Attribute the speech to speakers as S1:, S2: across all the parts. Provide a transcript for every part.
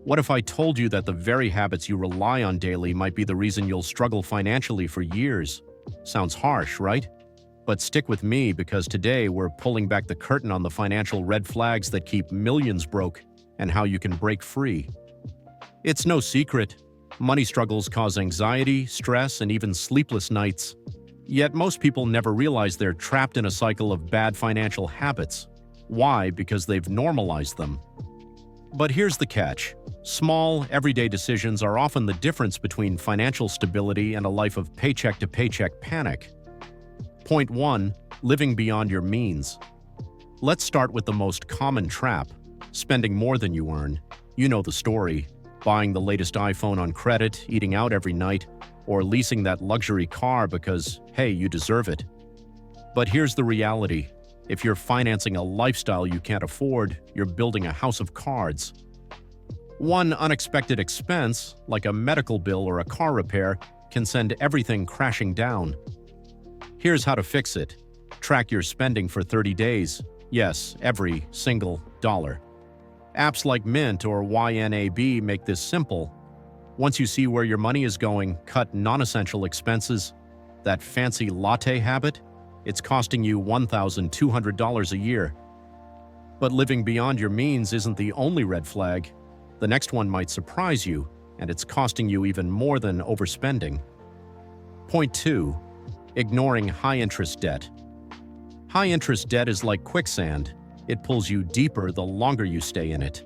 S1: What if I told you that the very habits you rely on daily might be the reason you'll struggle financially for years? Sounds harsh, right? But stick with me because today we're pulling back the curtain on the financial red flags that keep millions broke and how you can break free. It's no secret. Money struggles cause anxiety, stress, and even sleepless nights. Yet most people never realize they're trapped in a cycle of bad financial habits. Why? Because they've normalized them. But here's the catch. Small, everyday decisions are often the difference between financial stability and a life of paycheck-to-paycheck panic. Point 1. Living beyond your means. Let's start with the most common trap, spending more than you earn. You know the story. Buying the latest iPhone on credit, eating out every night, or leasing that luxury car because, hey, you deserve it. But here's the reality. If you're financing a lifestyle you can't afford, you're building a house of cards. One unexpected expense, like a medical bill or a car repair, can send everything crashing down. Here's how to fix it. Track your spending for 30 days. Yes, every single dollar. Apps like Mint or YNAB make this simple. Once you see where your money is going, cut non-essential expenses. That fancy latte habit? It's costing you $1,200 a year. But living beyond your means isn't the only red flag. The next one might surprise you, and it's costing you even more than overspending. Point 2. Ignoring high-interest debt. High-interest debt is like quicksand. It pulls you deeper the longer you stay in it.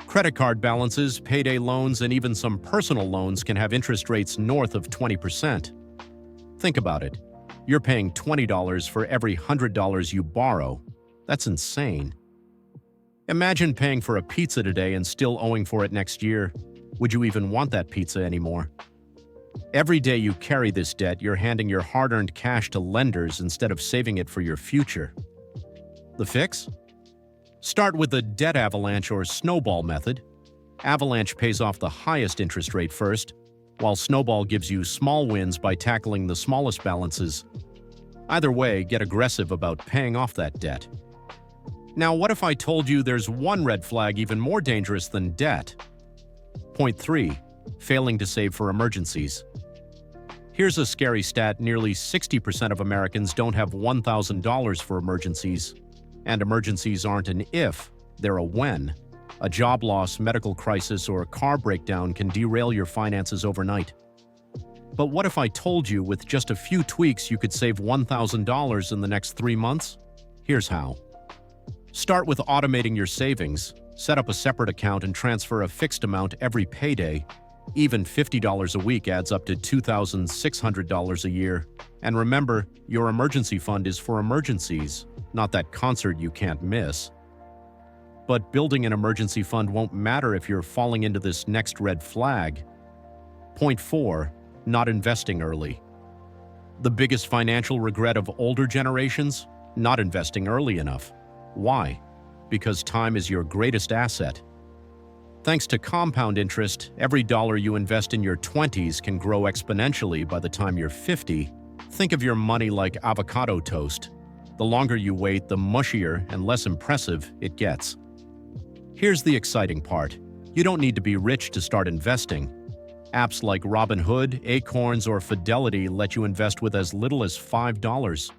S1: Credit card balances, payday loans, and even some personal loans can have interest rates north of 20%. Think about it. You're paying $20 for every $100 you borrow. That's insane. Imagine paying for a pizza today and still owing for it next year. Would you even want that pizza anymore? Every day you carry this debt, you're handing your hard-earned cash to lenders instead of saving it for your future. The fix? Start with the debt avalanche or snowball method. Avalanche pays off the highest interest rate first, while snowball gives you small wins by tackling the smallest balances. Either way, get aggressive about paying off that debt. Now, what if I told you there's one red flag even more dangerous than debt? Point 3. Failing to save for emergencies. Here's a scary stat: nearly 60% of Americans don't have $1,000 for emergencies. And emergencies aren't an if, they're a when. A job loss, medical crisis, or a car breakdown can derail your finances overnight. But what if I told you with just a few tweaks you could save $1,000 in the next 3 months? Here's how. Start with automating your savings. Set up a separate account and transfer a fixed amount every payday. Even $50 a week adds up to $2,600 a year. And remember, your emergency fund is for emergencies, not that concert you can't miss. But building an emergency fund won't matter if you're falling into this next red flag. Point 4. Not investing early. The biggest financial regret of older generations? Not investing early enough. Why? Because time is your greatest asset. Thanks to compound interest, every dollar you invest in your 20s can grow exponentially by the time you're 50. Think of your money like avocado toast. The longer you wait, the mushier and less impressive it gets. Here's the exciting part. You don't need to be rich to start investing. Apps like Robinhood, Acorns, or Fidelity let you invest with as little as $5.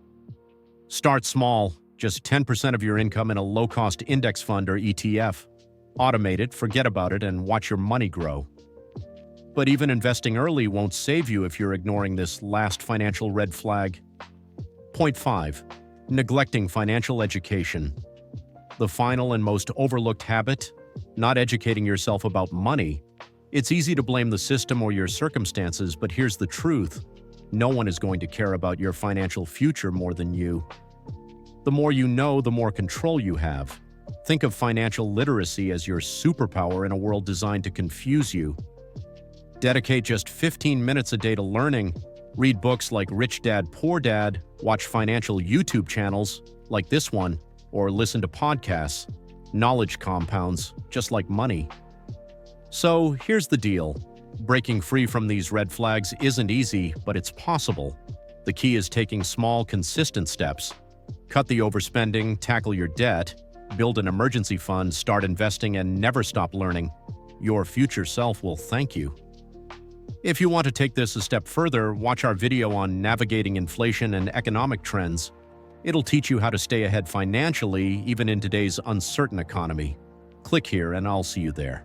S1: Start small, just 10% of your income in a low-cost index fund or ETF. Automate it, forget about it, and watch your money grow. But even investing early won't save you if you're ignoring this last financial red flag. Point 5. Neglecting financial education. The final and most overlooked habit? Not educating yourself about money. It's easy to blame the system or your circumstances, but here's the truth. No one is going to care about your financial future more than you. The more you know, the more control you have. Think of financial literacy as your superpower in a world designed to confuse you. Dedicate just 15 minutes a day to learning. Read books like Rich Dad, Poor Dad, watch financial YouTube channels like this one, or listen to podcasts. Knowledge compounds, just like money. So here's the deal. Breaking free from these red flags isn't easy, but it's possible. The key is taking small, consistent steps. Cut the overspending, tackle your debt, build an emergency fund, start investing, and never stop learning. Your future self will thank you. If you want to take this a step further, watch our video on navigating inflation and economic trends. It'll teach you how to stay ahead financially, even in today's uncertain economy. Click here and I'll see you there.